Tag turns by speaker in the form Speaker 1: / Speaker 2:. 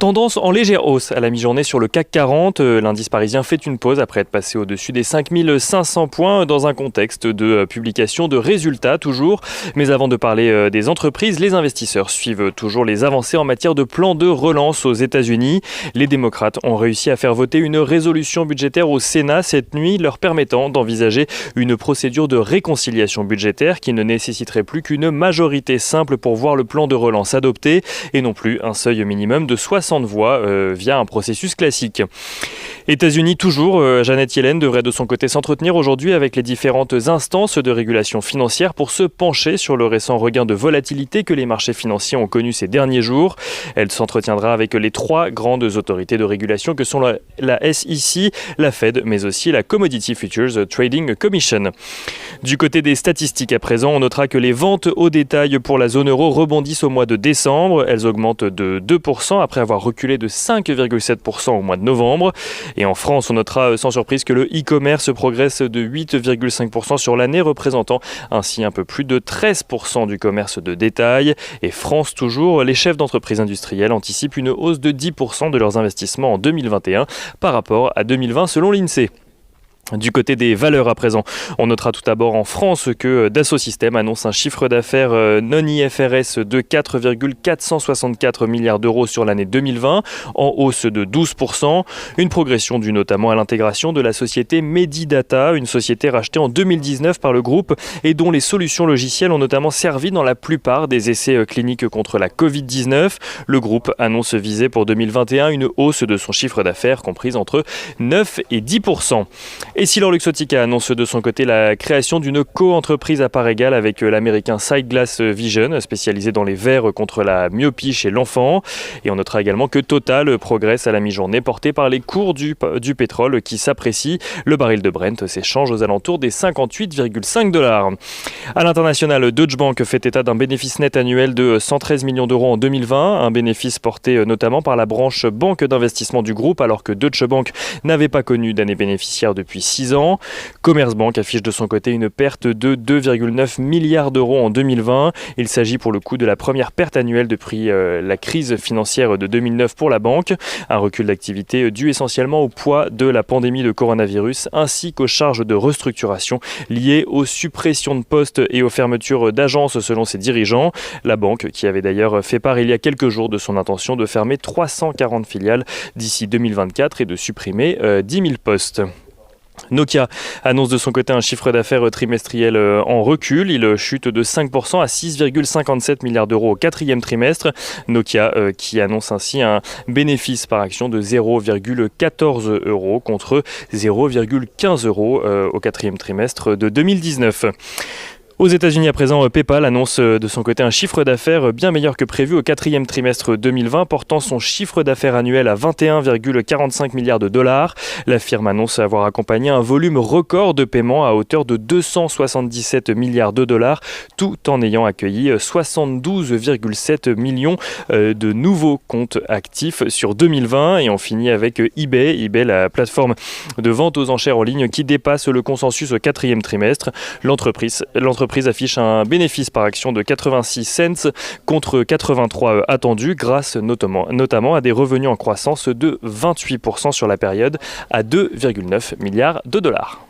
Speaker 1: Tendance en légère hausse à la mi-journée sur le CAC 40. L'indice parisien fait une pause après être passé au-dessus des 5500 points dans un contexte de publication de résultats toujours. Mais avant de parler des entreprises, les investisseurs suivent toujours les avancées en matière de plan de relance aux États-Unis. Les démocrates ont réussi à faire voter une résolution budgétaire au Sénat cette nuit, leur permettant d'envisager une procédure de réconciliation budgétaire qui ne nécessiterait plus qu'une majorité simple pour voir le plan de relance adopté et non plus un seuil minimum de 60 voix via un processus classique. États-Unis toujours, Janet Yellen devrait de son côté s'entretenir aujourd'hui avec les différentes instances de régulation financière pour se pencher sur le récent regain de volatilité que les marchés financiers ont connu ces derniers jours. Elle s'entretiendra avec les trois grandes autorités de régulation que sont la SEC, la Fed, mais aussi la Commodity Futures Trading Commission. Du côté des statistiques à présent, on notera que les ventes au détail pour la zone euro rebondissent au mois de décembre. Elles augmentent de 2% après avoir reculé de 5,7% au mois de novembre. Et en France, on notera sans surprise que le e-commerce progresse de 8,5% sur l'année, représentant ainsi un peu plus de 13% du commerce de détail. Et France toujours, les chefs d'entreprise industrielles anticipent une hausse de 10% de leurs investissements en 2021 par rapport à 2020 selon l'INSEE. Du côté des valeurs à présent, on notera tout d'abord en France que Dassault Systèmes annonce un chiffre d'affaires non-IFRS de 4,464 milliards d'euros sur l'année 2020, en hausse de 12%. Une progression due notamment à l'intégration de la société Medidata, une société rachetée en 2019 par le groupe et dont les solutions logicielles ont notamment servi dans la plupart des essais cliniques contre la Covid-19. Le groupe annonce viser pour 2021 une hausse de son chiffre d'affaires comprise entre 9 et 10%. Et EssilorLuxottica annonce de son côté la création d'une co-entreprise à part égale avec l'américain Sightglass Vision, spécialisé dans les verres contre la myopie chez l'enfant. Et on notera également que Total progresse à la mi-journée, porté par les cours du pétrole qui s'apprécient. Le baril de Brent s'échange aux alentours des 58,5 $. À l'international, Deutsche Bank fait état d'un bénéfice net annuel de 113 millions d'euros en 2020, un bénéfice porté notamment par la branche banque d'investissement du groupe, alors que Deutsche Bank n'avait pas connu d'année bénéficiaire depuis 6 ans. Commerzbank affiche de son côté une perte de 2,9 milliards d'euros en 2020. Il s'agit pour le coup de la première perte annuelle depuis la crise financière de 2009 pour la banque. Un recul d'activité dû essentiellement au poids de la pandémie de coronavirus ainsi qu'aux charges de restructuration liées aux suppressions de postes et aux fermetures d'agences selon ses dirigeants. La banque qui avait d'ailleurs fait part il y a quelques jours de son intention de fermer 340 filiales d'ici 2024 et de supprimer 10 000 postes. Nokia annonce de son côté un chiffre d'affaires trimestriel en recul. Il chute de 5% à 6,57 milliards d'euros au quatrième trimestre. Nokia qui annonce ainsi un bénéfice par action de 0,14 € contre 0,15 € au quatrième trimestre de 2019. Aux États-Unis à présent, PayPal annonce de son côté un chiffre d'affaires bien meilleur que prévu au quatrième trimestre 2020, portant son chiffre d'affaires annuel à 21,45 milliards de dollars. La firme annonce avoir accompagné un volume record de paiements à hauteur de 277 milliards de dollars, tout en ayant accueilli 72,7 millions de nouveaux comptes actifs sur 2020. Et on finit avec eBay. eBay, la plateforme de vente aux enchères en ligne qui dépasse le consensus au quatrième trimestre. L'entreprise affiche un bénéfice par action de 86 cents contre 83 attendus grâce notamment à des revenus en croissance de 28% sur la période à 2,9 milliards de dollars.